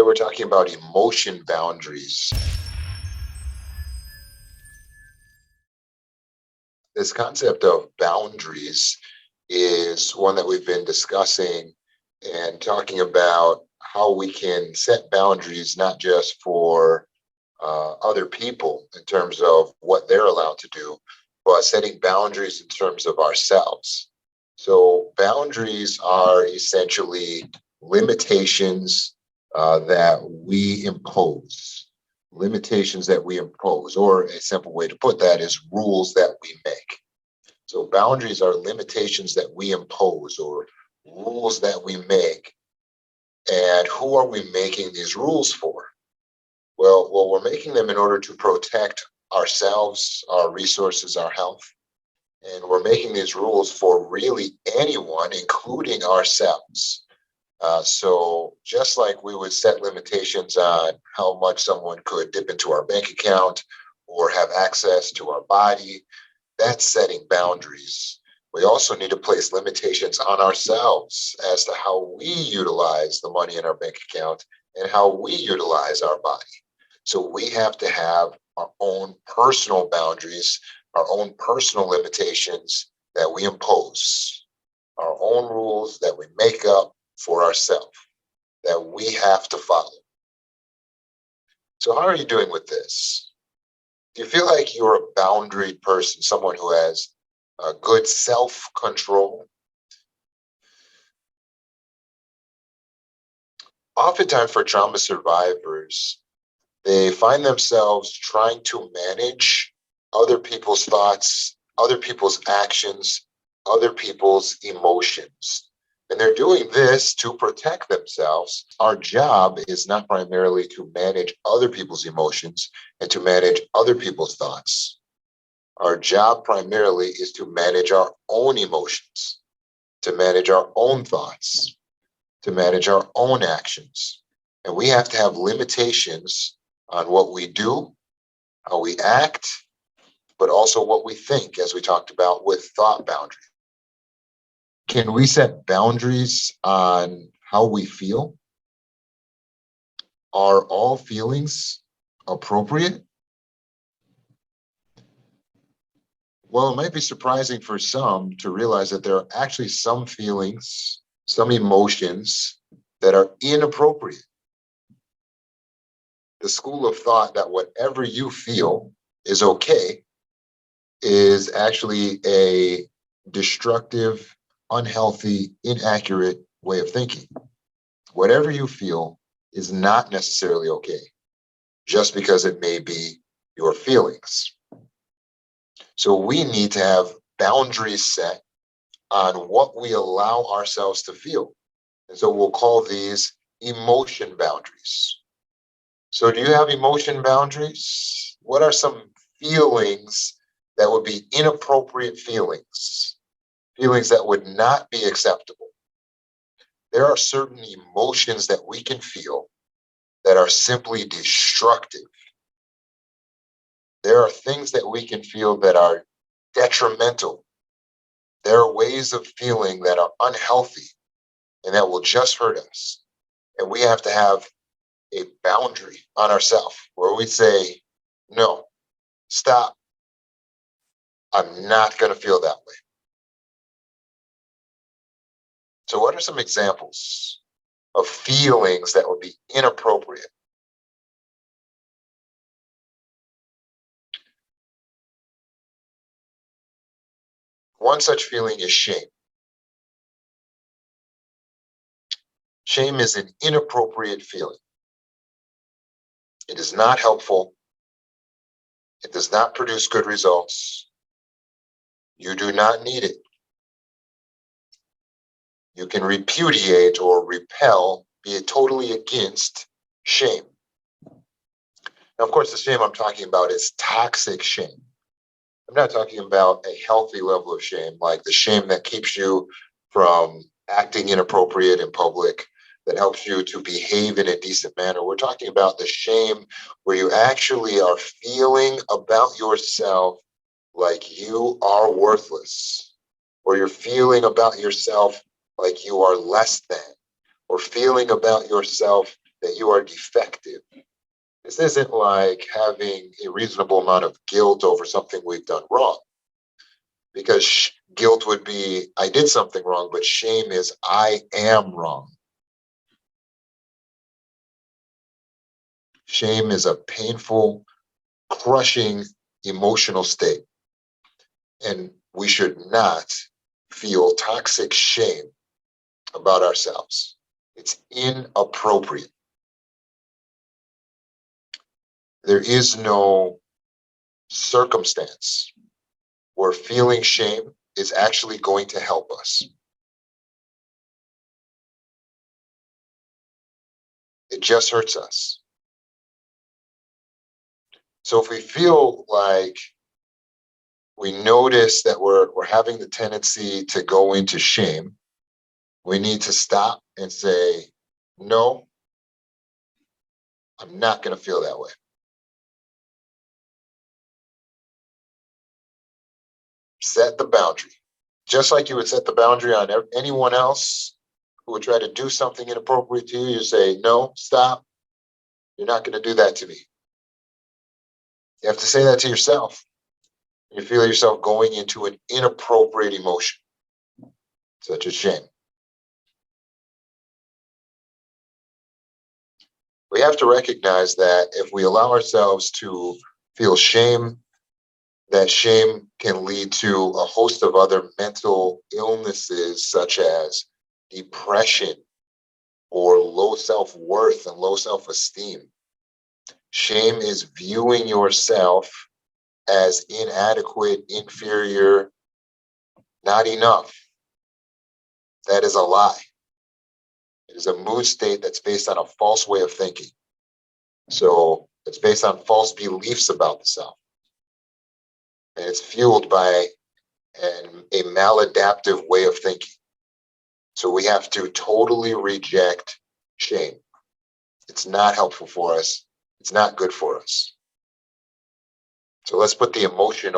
we're talking about emotion boundaries. This concept of boundaries is one that we've been discussing and talking about how we can set boundaries not just for other people in terms of what they're allowed to do, but setting boundaries in terms of ourselves. So boundaries are essentially limitations that we impose. Limitations that we impose, or a simple way to put that is rules that we make. So boundaries are limitations that we impose or rules that we make. And who are we making these rules for? Well, we're making them in order to protect ourselves, our resources, our health. And we're making these rules for really anyone, including ourselves. So just like we would set limitations on how much someone could dip into our bank account or have access to our body, that's setting boundaries. We also need to place limitations on ourselves as to how we utilize the money in our bank account and how we utilize our body. So we have to have our own personal boundaries, our own personal limitations that we impose, our own rules that we make up for ourselves that we have to follow. So how are you doing with this? Do you feel like you're a boundaried person, someone who has a good self-control? Oftentimes for trauma survivors, they find themselves trying to manage other people's thoughts, other people's actions, other people's emotions. And they're doing this to protect themselves. Our job is not primarily to manage other people's emotions and to manage other people's thoughts. Our job primarily is to manage our own emotions, to manage our own thoughts, to manage our own actions. And we have to have limitations on what we do, how we act, but also what we think, as we talked about with thought boundaries. Can we set boundaries on how we feel? Are all feelings appropriate? Well, it might be surprising for some to realize that there are actually some feelings, some emotions that are inappropriate. The school of thought that whatever you feel is okay is actually a destructive, unhealthy, inaccurate way of thinking. Whatever you feel is not necessarily okay, just because it may be your feelings. So we need to have boundaries set on what we allow ourselves to feel. And so we'll call these emotion boundaries. So do you have emotion boundaries? What are some feelings that would be inappropriate feelings? Feelings that would not be acceptable? There are certain emotions that we can feel that are simply destructive. There are things that we can feel that are detrimental. There are ways of feeling that are unhealthy and that will just hurt us. And we have to have a boundary on ourselves where we say, no, stop. I'm not going to feel that way. So what are some examples of feelings that would be inappropriate? One such feeling is shame. Shame is an inappropriate feeling. It is not helpful. It does not produce good results. You do not need it. You can repudiate or repel, be totally against shame. Now, of course, the shame I'm talking about is toxic shame. I'm not talking about a healthy level of shame, like the shame that keeps you from acting inappropriate in public, that helps you to behave in a decent manner. We're talking about the shame where you actually are feeling about yourself like you are worthless, or you're feeling about yourself like you are less than, or feeling about yourself that you are defective. This isn't like having a reasonable amount of guilt over something we've done wrong, because guilt would be, I did something wrong, but shame is, I am wrong. Shame is a painful, crushing emotional state. And we should not feel toxic shame about ourselves. It's inappropriate. There is no circumstance where feeling shame is actually going to help us. It just hurts us. So if we feel like we notice that we're having the tendency to go into shame, we need to stop and say, no, I'm not going to feel that way. Set the boundary. Just like you would set the boundary on anyone else who would try to do something inappropriate to you, you say, no, stop. You're not going to do that to me. You have to say that to yourself. You feel yourself going into an inappropriate emotion, such as shame. We have to recognize that if we allow ourselves to feel shame, that shame can lead to a host of other mental illnesses, such as depression or low self-worth and low self-esteem. Shame is viewing yourself as inadequate, inferior, not enough. That is a lie. It is a mood state that's based on a false way of thinking. So it's based on false beliefs about the self. And it's fueled by a maladaptive way of thinking. So we have to totally reject shame. It's not helpful for us. It's not good for us. So let's put the emotion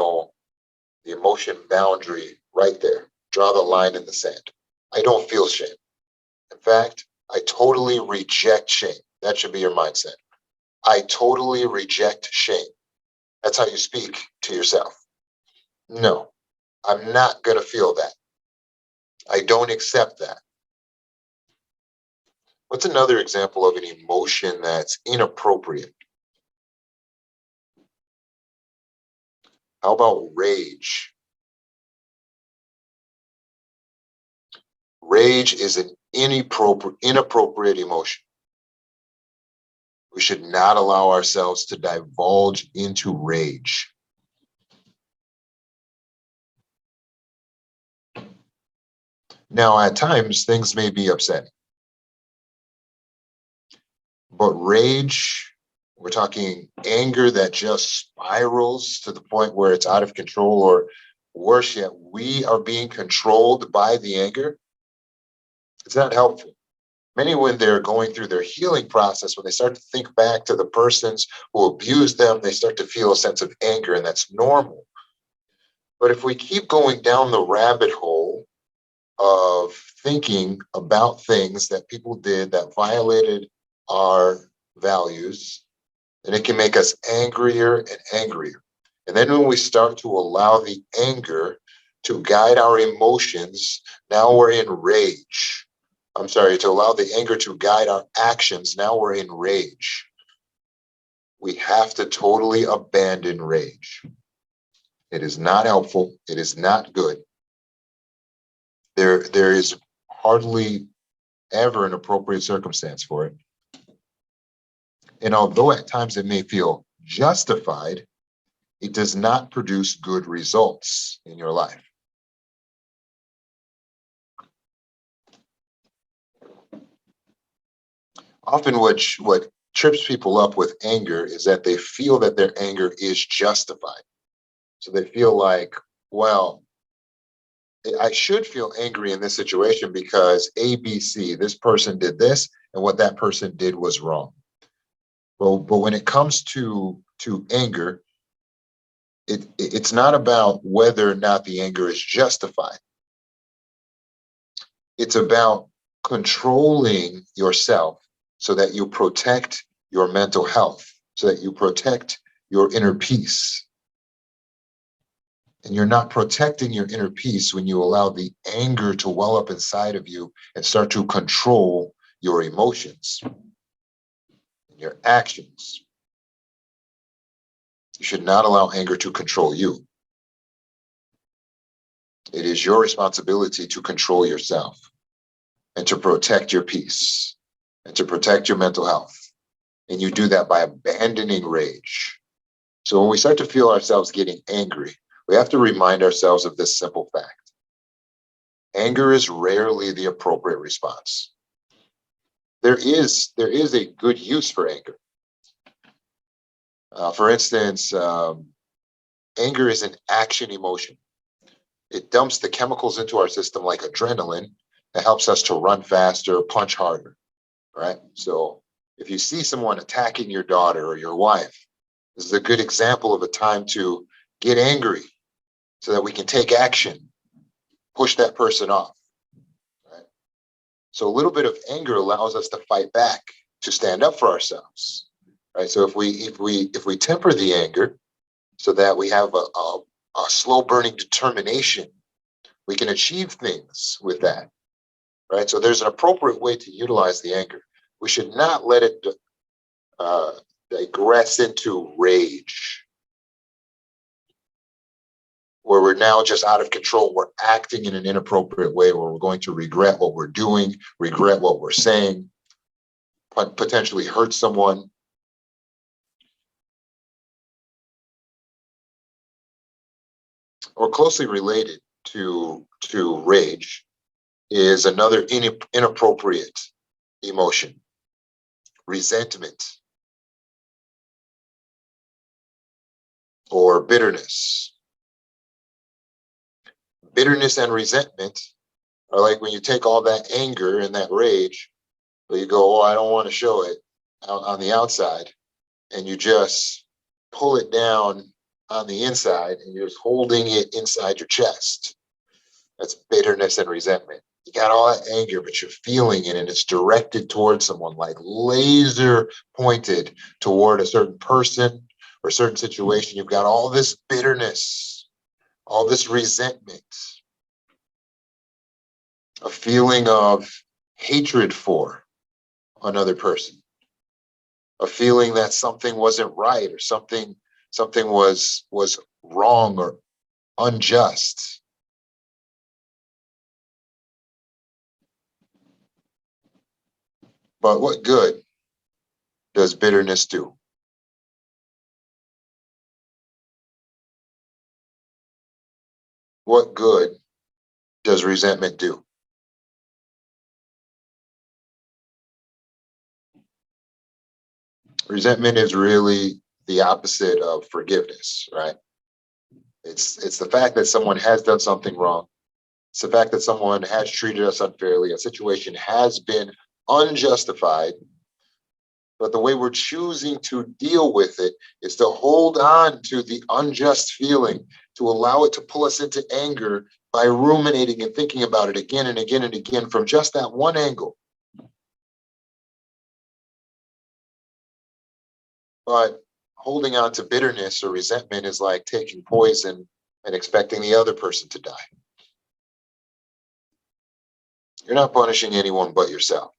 boundary right there. Draw the line in the sand. I don't feel shame. In fact, I totally reject shame. That should be your mindset. I totally reject shame. That's how you speak to yourself. No, I'm not going to feel that. I don't accept that. What's another example of an emotion that's inappropriate? How about rage? Rage is an inappropriate emotion. We should not allow ourselves to divulge into rage. Now, at times, things may be upsetting. But rage, we're talking anger that just spirals to the point where it's out of control, or worse yet, we are being controlled by the anger. It's not helpful. Many, when they're going through their healing process, when they start to think back to the persons who abused them, they start to feel a sense of anger, and that's normal. But if we keep going down the rabbit hole of thinking about things that people did that violated our values, then it can make us angrier and angrier. And then when we start to allow the anger to guide our emotions, now we're in rage. I'm sorry, to allow the anger to guide our actions, now we're in rage. We have to totally abandon rage. It is not helpful. It is not good. There is hardly ever an appropriate circumstance for it. And although at times it may feel justified, it does not produce good results in your life. Often what trips people up with anger is that they feel that their anger is justified. So they feel like, well, I should feel angry in this situation because A, B, C, this person did this, and what that person did was wrong. But when it comes to anger, it's not about whether or not the anger is justified. It's about controlling yourself so that you protect your mental health, so that you protect your inner peace. And you're not protecting your inner peace when you allow the anger to well up inside of you and start to control your emotions and your actions. You should not allow anger to control you. It is your responsibility to control yourself and to protect your peace and to protect your mental health. And you do that by abandoning rage. So when we start to feel ourselves getting angry, we have to remind ourselves of this simple fact. Anger is rarely the appropriate response. There is a good use for anger. For instance, anger is an action emotion. It dumps the chemicals into our system like adrenaline that helps us to run faster, punch harder, right? So if you see someone attacking your daughter or your wife, this is a good example of a time to get angry so that we can take action, push that person off, right? So a little bit of anger allows us to fight back, to stand up for ourselves, right? So if we temper the anger so that we have a slow burning determination, we can achieve things with that, right? So there's an appropriate way to utilize the anger. We should not let it digress into rage, where we're now just out of control. We're acting in an inappropriate way where we're going to regret what we're doing, regret what we're saying, potentially hurt someone. Or closely related to rage is another inappropriate emotion, resentment or bitterness. Bitterness and resentment are like when you take all that anger and that rage, but you go, oh, I don't want to show it out on the outside, and you just pull it down on the inside and you're just holding it inside your chest. That's bitterness and resentment. You got all that anger, but you're feeling it and it's directed towards someone, like laser pointed toward a certain person or a certain situation. You've got all this bitterness, all this resentment, a feeling of hatred for another person, a feeling that something wasn't right or something was wrong or unjust. But what good does bitterness do? What good does resentment do? Resentment is really the opposite of forgiveness, right? It's the fact that someone has done something wrong. It's the fact that someone has treated us unfairly. A situation has been unjustified, but the way we're choosing to deal with it is to hold on to the unjust feeling, to allow it to pull us into anger by ruminating and thinking about it again and again and again from just that one angle. But holding on to bitterness or resentment is like taking poison and expecting the other person to die. You're not punishing anyone but yourself.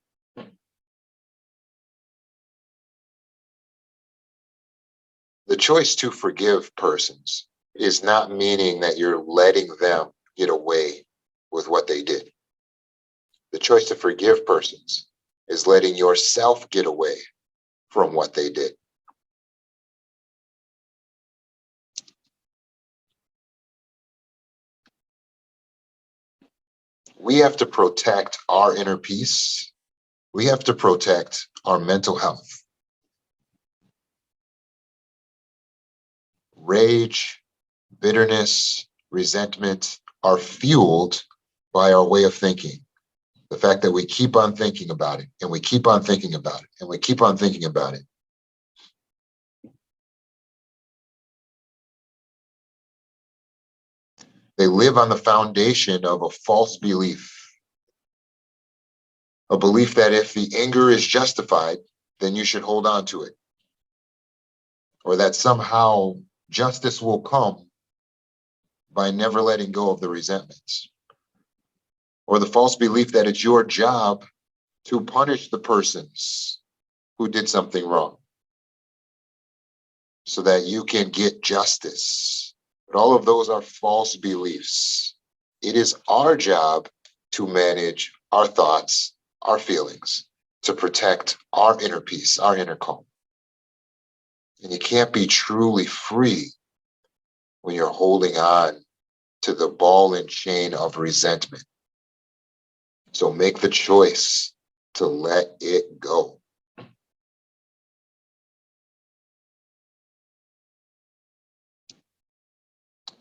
The choice to forgive persons is not meaning that you're letting them get away with what they did. The choice to forgive persons is letting yourself get away from what they did. We have to protect our inner peace. We have to protect our mental health. Rage, bitterness, resentment are fueled by our way of thinking. The fact that we keep on thinking about it and we keep on thinking about it and we keep on thinking about it. They live on the foundation of a false belief, A belief that if the anger is justified, then you should hold on to it. Or that somehow justice will come by never letting go of the resentments. Or the false belief that it's your job to punish the persons who did something wrong so that you can get justice. But all of those are false beliefs. It is our job to manage our thoughts, our feelings, to protect our inner peace, our inner calm. And you can't be truly free when you're holding on to the ball and chain of resentment. So make the choice to let it go.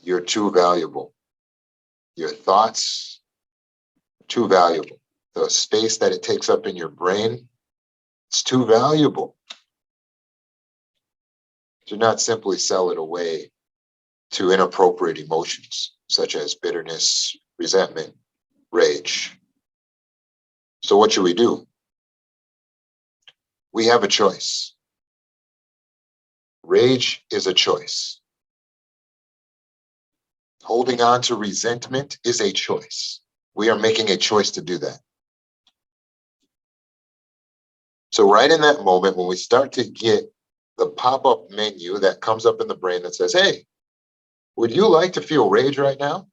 You're too valuable. Your thoughts are too valuable. The space that it takes up in your brain, it's too valuable. Do not simply sell it away to inappropriate emotions such as bitterness, resentment, rage. So what should we do? We have a choice. Rage is a choice. Holding on to resentment is a choice. We are making a choice to do that. So right in that moment, when we start to get the pop-up menu that comes up in the brain that says, hey, would you like to feel rage right now?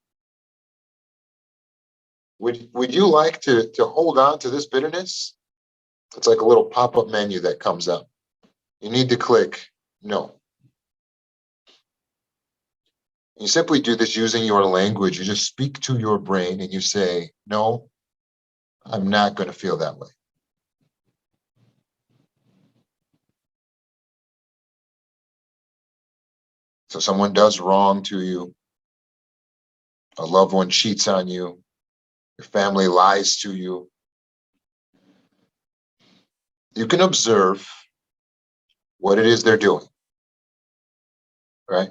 Would you like to hold on to this bitterness? It's like a little pop-up menu that comes up. You need to click no. You simply do this using your language. You just speak to your brain and you say, no, I'm not going to feel that way. So someone does wrong to you. A loved one cheats on you. Your family lies to you. You can observe what it is they're doing, right?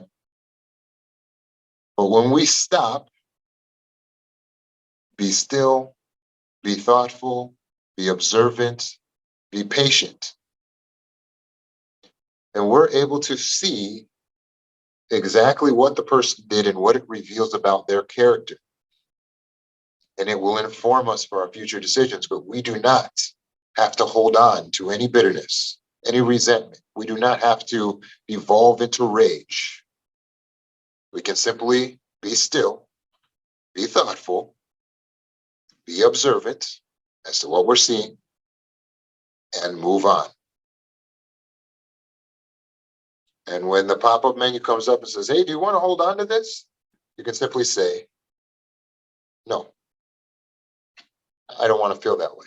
But when we stop, be still, be thoughtful, be observant, be patient, and we're able to see exactly what the person did and what it reveals about their character. And it will inform us for our future decisions, but we do not have to hold on to any bitterness, any resentment. We do not have to evolve into rage. We can simply be still, be thoughtful, be observant as to what we're seeing, and move on. And when the pop-up menu comes up and says, hey, do you want to hold on to this? You can simply say, no, I don't want to feel that way.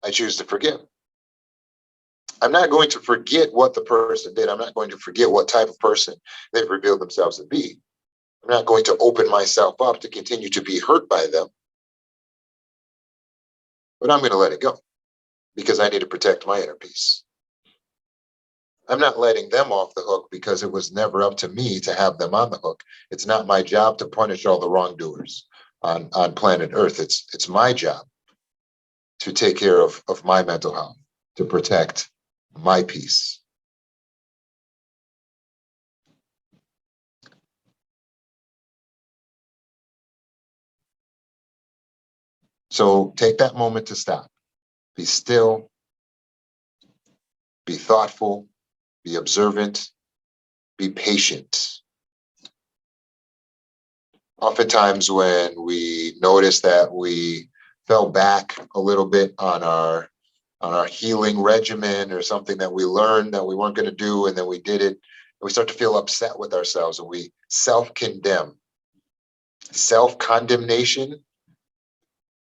I choose to forgive. I'm not going to forget what the person did. I'm not going to forget what type of person they've revealed themselves to be. I'm not going to open myself up to continue to be hurt by them. But I'm going to let it go because I need to protect my inner peace. I'm not letting them off the hook because it was never up to me to have them on the hook. It's not my job to punish all the wrongdoers on planet Earth. It's my job to take care of my mental health, to protect my peace. So take that moment to stop. Be still, be thoughtful, be observant, be patient. Oftentimes when we notice that we fell back a little bit on our healing regimen or something that we learned that we weren't going to do and then we did it, we start to feel upset with ourselves and we self-condemn. Self-condemnation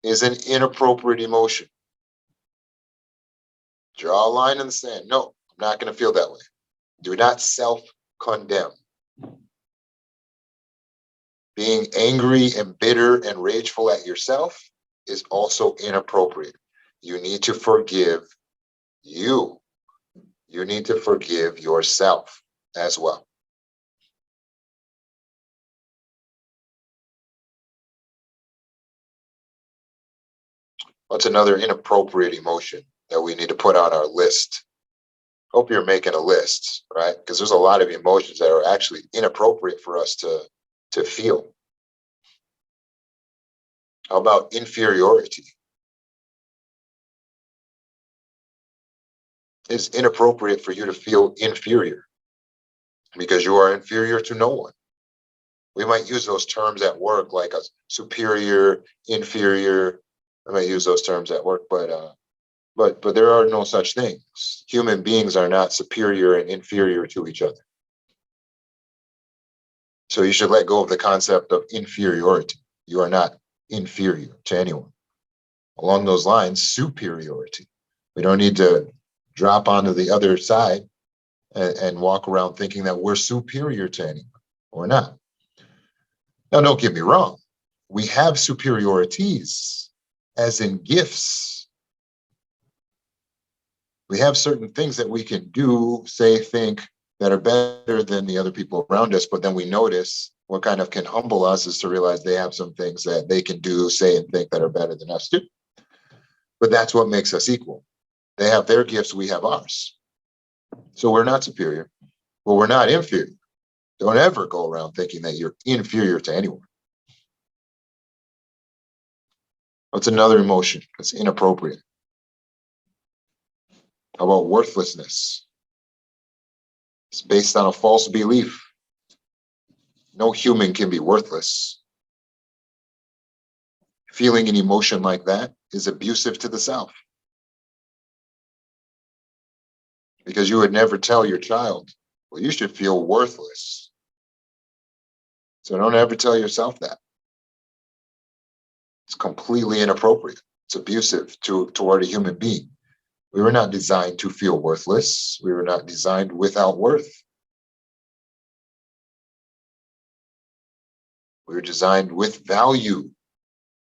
is an inappropriate emotion. Draw a line in the sand. No, I'm not going to feel that way. Do not self-condemn. Being angry and bitter and rageful at yourself is also inappropriate. You need to forgive you. You need to forgive yourself as well. What's another inappropriate emotion that we need to put on our list? Hope you're making a list, right? Because there's a lot of emotions that are actually inappropriate for us to feel. How about inferiority? It's inappropriate for you to feel inferior because you are inferior to no one. We might use those terms at work, like a superior, inferior. I might use those terms at work, but there are no such things. Human beings are not superior and inferior to each other. So you should let go of the concept of inferiority. You are not inferior to anyone. Along those lines, superiority. We don't need to drop onto the other side and walk around thinking that we're superior to anyone. We're not. Now, don't get me wrong. We have superiorities, as in gifts. We have certain things that we can do, say, think, that are better than the other people around us, but then we notice what kind of can humble us is to realize they have some things that they can do, say, and think that are better than us too. But that's what makes us equal. They have their gifts, we have ours. So we're not superior, but we're not inferior. Don't ever go around thinking that you're inferior to anyone. What's another emotion that's inappropriate? How about worthlessness? It's based on a false belief. No human can be worthless. Feeling an emotion like that is abusive to the self. Because you would never tell your child, well, you should feel worthless. So don't ever tell yourself that. It's completely inappropriate. It's abusive toward a human being. We were not designed to feel worthless. We were not designed without worth. We were designed with value.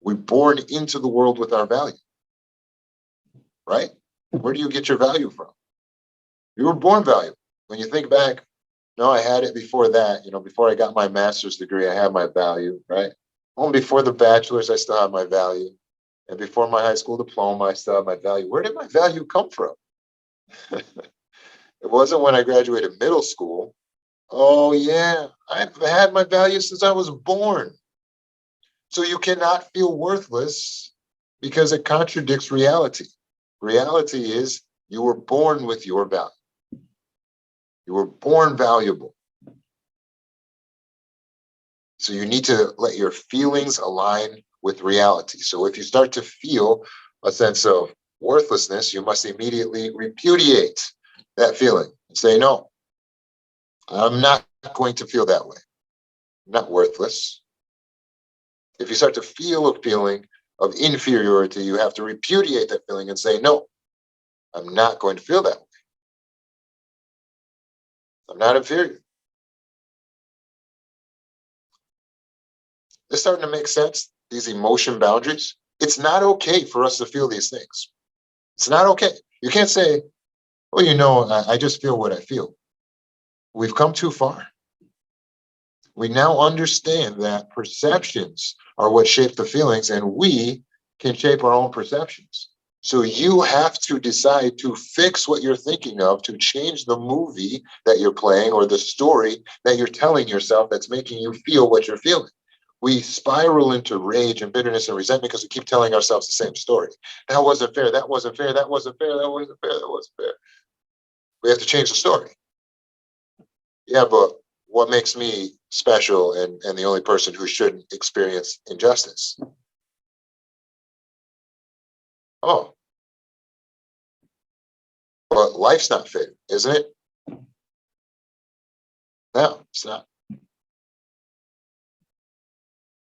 We're born into the world with our value, right? Where do you get your value from? You were born valuable. When you think back, no, I had it before that. Before I got my master's degree, I had my value, right? Only before the bachelor's, I still had my value. And before my high school diploma, I still had my value. Where did my value come from? It wasn't when I graduated middle school. Oh, yeah, I've had my value since I was born. So you cannot feel worthless because it contradicts reality. Reality is you were born with your value. You were born valuable. So you need to let your feelings align with reality. So if you start to feel a sense of worthlessness, you must immediately repudiate that feeling and say, no, I'm not going to feel that way. I'm not worthless. If you start to feel a feeling of inferiority, you have to repudiate that feeling and say, no, I'm not going to feel that way. I'm not inferior. It's starting to make sense, these emotion boundaries. It's not okay for us to feel these things. It's not okay. You can't say, well, I just feel what I feel. We've come too far. We now understand that perceptions are what shape the feelings, and we can shape our own perceptions. So you have to decide to fix what you're thinking of, to change the movie that you're playing or the story that you're telling yourself that's making you feel what you're feeling. We spiral into rage and bitterness and resentment because we keep telling ourselves the same story. That wasn't fair. That wasn't fair. That wasn't fair. That wasn't fair. That wasn't fair. We have to change the story. Yeah, but what makes me special and the only person who shouldn't experience injustice? Oh, but life's not fair, isn't it? No, it's not.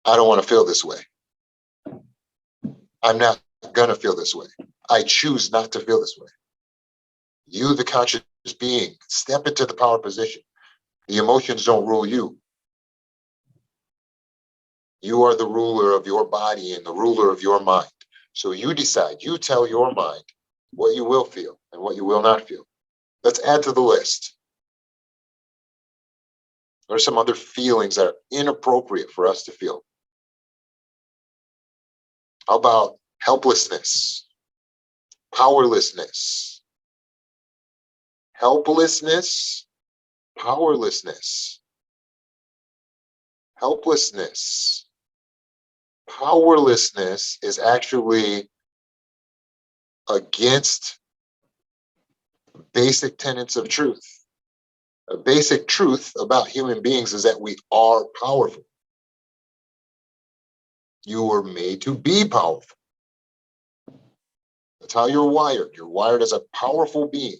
I don't want to feel this way. I'm not going to feel this way. I choose not to feel this way. You, the conscious being, step into the power position. The emotions don't rule you. You are the ruler of your body and the ruler of your mind. So you decide, you tell your mind what you will feel and what you will not feel. Let's add to the list. What are some other feelings that are inappropriate for us to feel? How about helplessness, powerlessness, helplessness, powerlessness, helplessness. Powerlessness is actually against basic tenets of truth. A basic truth about human beings is that we are powerful. You were made to be powerful. That's how you're wired. You're wired as a powerful being.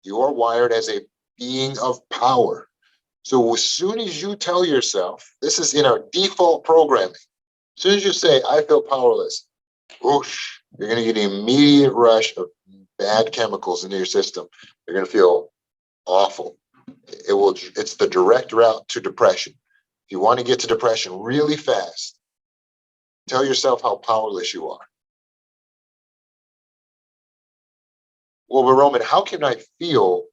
You are wired as a being of power. So as soon as you tell yourself, this is in our default programming, as soon as you say, I feel powerless, whoosh, you're going to get an immediate rush of bad chemicals into your system. You're going to feel awful. It's the direct route to depression. If you want to get to depression really fast, tell yourself how powerless you are. Well, but Roman, how can I feel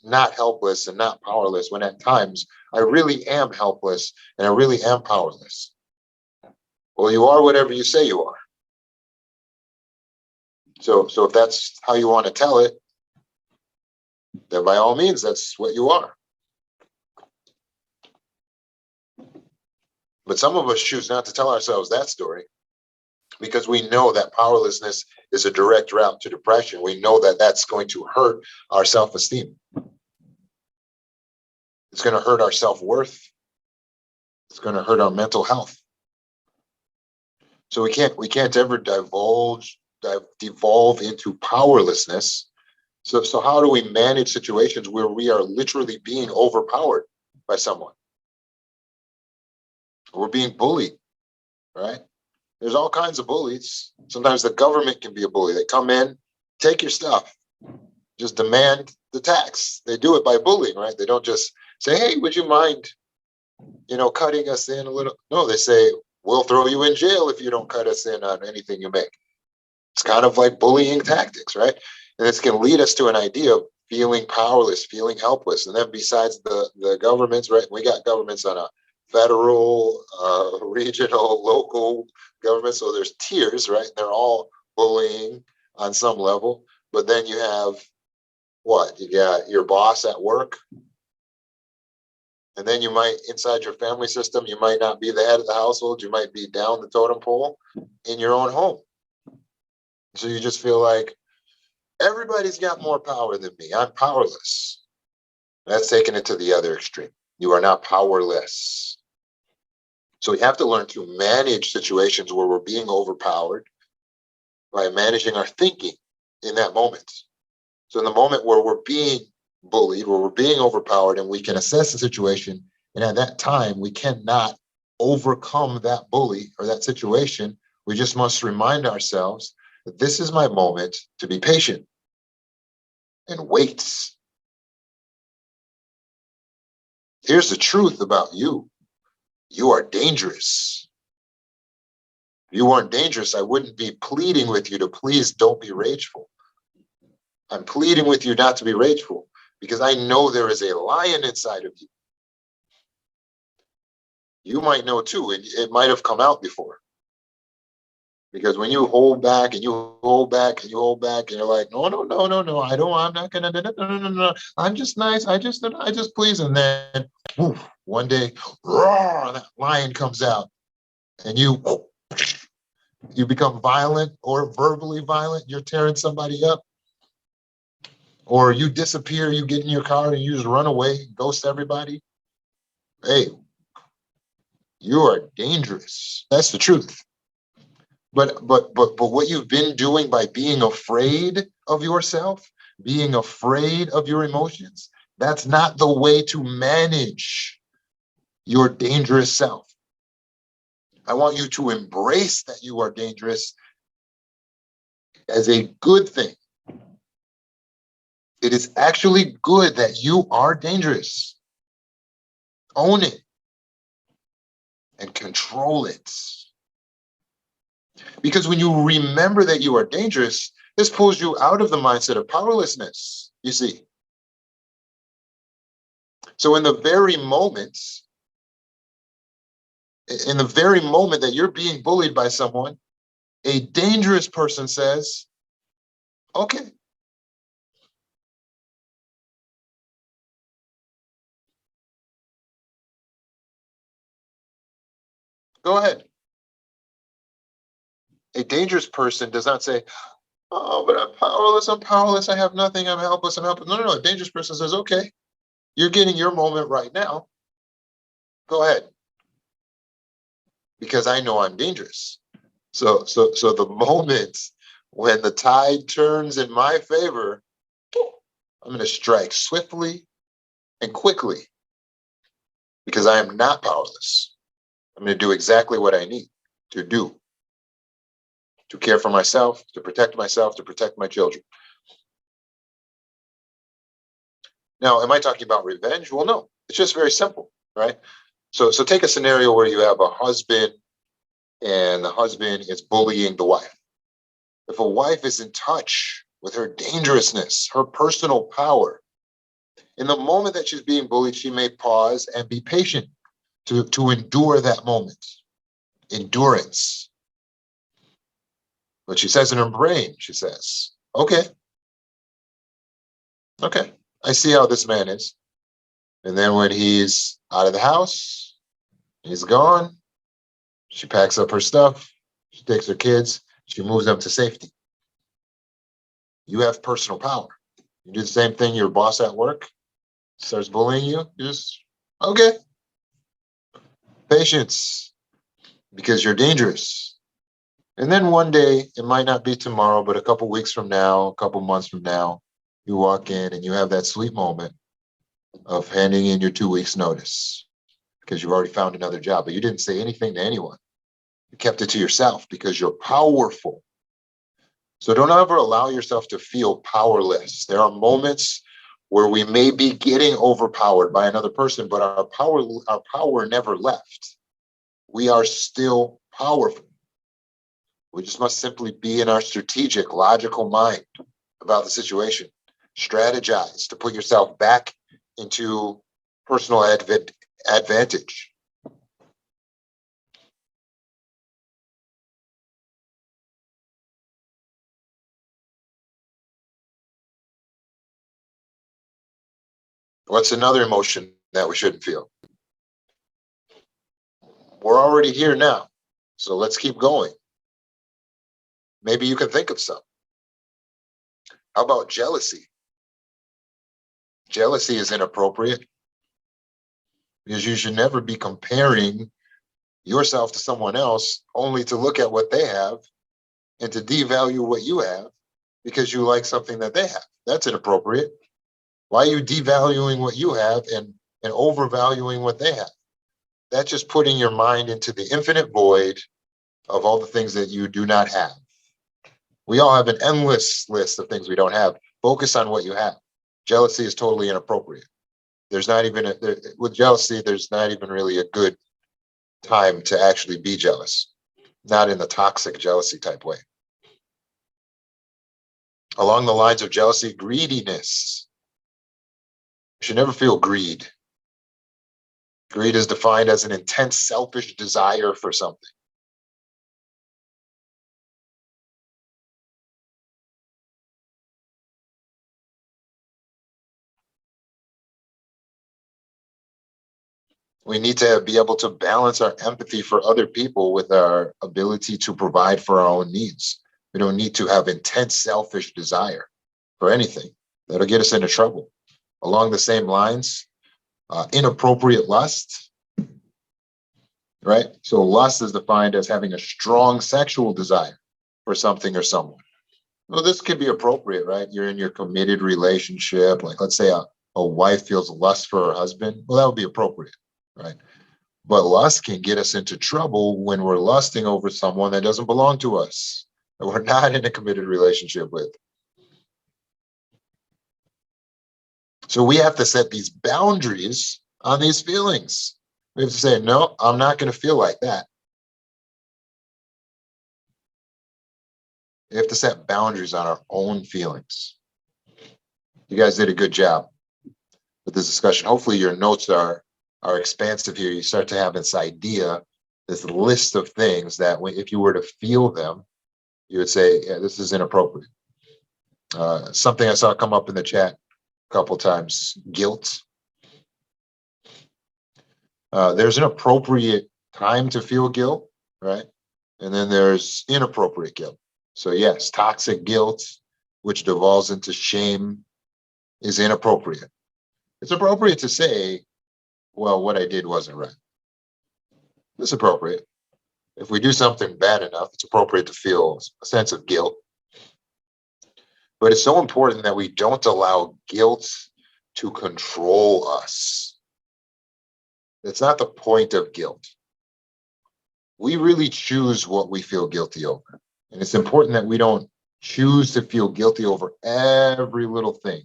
not helpless and not powerless when at times I really am helpless and I really am powerless? Well, you are whatever you say you are. So if that's how you want to tell it, then by all means, that's what you are. But some of us choose not to tell ourselves that story because we know that powerlessness is a direct route to depression. We know that that's going to hurt our self-esteem. It's going to hurt our self-worth. It's going to hurt our mental health. So we can't ever devolve into powerlessness. So how do we manage situations where we are literally being overpowered by someone? We're being bullied, right? There's all kinds of bullies. Sometimes the government can be a bully. They come in, take your stuff, just demand the tax. They do it by bullying, right? They don't just say, hey, would you mind, cutting us in a little? No, they say, we'll throw you in jail if you don't cut us in on anything you make. It's kind of like bullying tactics, right? And this can lead us to an idea of feeling powerless, feeling helpless. And then besides the governments, right? We got governments on a federal, regional, local government. So there's tiers, right? They're all bullying on some level. But then you have what? You got your boss at work. And then you might, inside your family system, you might not be the head of the household. You might be down the totem pole in your own home. So you just feel like everybody's got more power than me. I'm powerless. That's taking it to the other extreme. You are not powerless. So we have to learn to manage situations where we're being overpowered by managing our thinking in that moment. So in the moment where we're being bullied, where we're being overpowered, and we can assess the situation, and at that time, we cannot overcome that bully or that situation. We just must remind ourselves that this is my moment to be patient and wait. Here's the truth about you. You are dangerous. If you weren't dangerous, I wouldn't be pleading with you to please don't be rageful. I'm pleading with you not to be rageful because I know there is a lion inside of you. You might know too, and it might have come out before. Because when you hold back and you hold back and you hold back and you're like, no, I'm not gonna, no. I'm just nice. I just please. And then woof, one day, roar, that lion comes out and you become violent or verbally violent. You're tearing somebody up. Or you disappear, you get in your car and you just run away, ghost everybody. Hey, you are dangerous. That's the truth. But what you've been doing by being afraid of yourself, being afraid of your emotions, that's not the way to manage your dangerous self. I want you to embrace that you are dangerous as a good thing. It is actually good that you are dangerous. Own it and control it. Because when you remember that you are dangerous, this pulls you out of the mindset of powerlessness, you see. So in the very moments In the very moment that you're being bullied by someone, a dangerous person says, okay, go ahead. A dangerous person does not say, oh, but I'm powerless, I have nothing, I'm helpless, I'm helpless. No, no, no. A dangerous person says, okay, you're getting your moment right now. Go ahead. Because I know I'm dangerous. So the moment when the tide turns in my favor, I'm going to strike swiftly and quickly because I am not powerless. I'm going to do exactly what I need to do to care for myself, to protect myself, to protect my children. Now, am I talking about revenge? Well, no, it's just very simple, right? So take a scenario where you have a husband and the husband is bullying the wife. If a wife is in touch with her dangerousness, her personal power, in the moment that she's being bullied, she may pause and be patient to endure that moment. Endurance. But she says in her brain, she says, okay, okay, I see how this man is. And then when he's out of the house, he's gone, she packs up her stuff, she takes her kids, she moves them to safety. You have personal power. You do the same thing, your boss at work starts bullying you, you just, okay, patience, because you're dangerous. And then one day, it might not be tomorrow, but a couple weeks from now, a couple months from now, you walk in and you have that sweet moment of handing in your 2 weeks notice because you've already found another job, but you didn't say anything to anyone. You kept it to yourself because you're powerful. So don't ever allow yourself to feel powerless. There are moments where we may be getting overpowered by another person, but our power never left. We are still powerful. We just must simply be in our strategic, logical mind about the situation. Strategize to put yourself back into personal advantage. What's another emotion that we shouldn't feel? We're already here now, so let's keep going. Maybe you can think of some. How about jealousy? Jealousy is inappropriate because you should never be comparing yourself to someone else only to look at what they have and to devalue what you have because you like something that they have. That's inappropriate. Why are you devaluing what you have and overvaluing what they have? That's just putting your mind into the infinite void of all the things that you do not have. We all have an endless list of things we don't have. Focus on what you have. Jealousy is totally inappropriate. There's not even, with jealousy, there's not even really a good time to actually be jealous, not in the toxic jealousy type way. Along the lines of jealousy, greediness. You should never feel greed. Greed is defined as an intense selfish desire for something. We need to be able to balance our empathy for other people with our ability to provide for our own needs. We don't need to have intense selfish desire for anything. That'll get us into trouble. Along the same lines, inappropriate lust, right? So lust is defined as having a strong sexual desire for something or someone. Well, this could be appropriate, right? You're in your committed relationship. Like, let's say a wife feels lust for her husband. Well, that would be appropriate, right? But lust can get us into trouble when we're lusting over someone that doesn't belong to us, that we're not in a committed relationship with. So we have to set these boundaries on these feelings. We have to say, no, I'm not going to feel like that. We have to set boundaries on our own feelings. You guys did a good job with this discussion. Hopefully your notes are expansive here. You start to have this idea this list of things that if you were to feel them, you would say, yeah, this is inappropriate. Something I saw come up in the chat a couple times, guilt. There's an appropriate time to feel guilt, right? And then there's inappropriate guilt. So yes, toxic guilt, which devolves into shame, is inappropriate. It's appropriate to say, well, what I did wasn't right. It's appropriate. If we do something bad enough, it's appropriate to feel a sense of guilt. But it's so important that we don't allow guilt to control us. That's not the point of guilt. We really choose what we feel guilty over. And it's important that we don't choose to feel guilty over every little thing,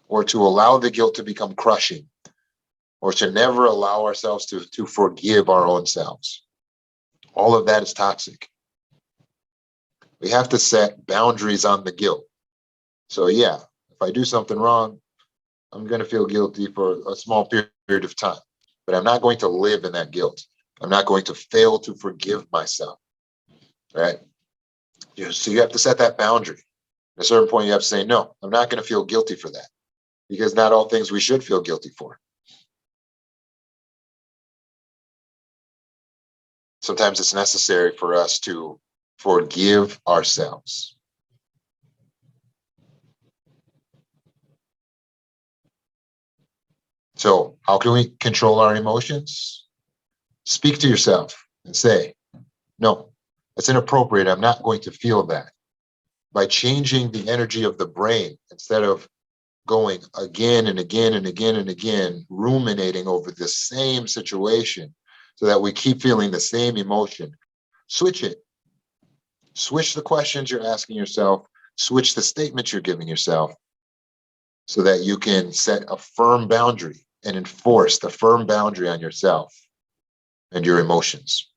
or to allow the guilt to become crushing, or to never allow ourselves to forgive our own selves. All of that is toxic. We have to set boundaries on the guilt. So yeah, if I do something wrong, I'm going to feel guilty for a small period of time, but I'm not going to live in that guilt. I'm not going to fail to forgive myself, right? So you have to set that boundary. At a certain point, you have to say, no, I'm not going to feel guilty for that, because not all things we should feel guilty for. Sometimes it's necessary for us to forgive ourselves. So how can we control our emotions? Speak to yourself and say, no, that's inappropriate. I'm not going to feel that. By changing the energy of the brain, instead of going again and again and again and again, ruminating over the same situation so that we keep feeling the same emotion, switch it. Switch the questions you're asking yourself, switch the statements you're giving yourself, so that you can set a firm boundary and enforce the firm boundary on yourself and your emotions.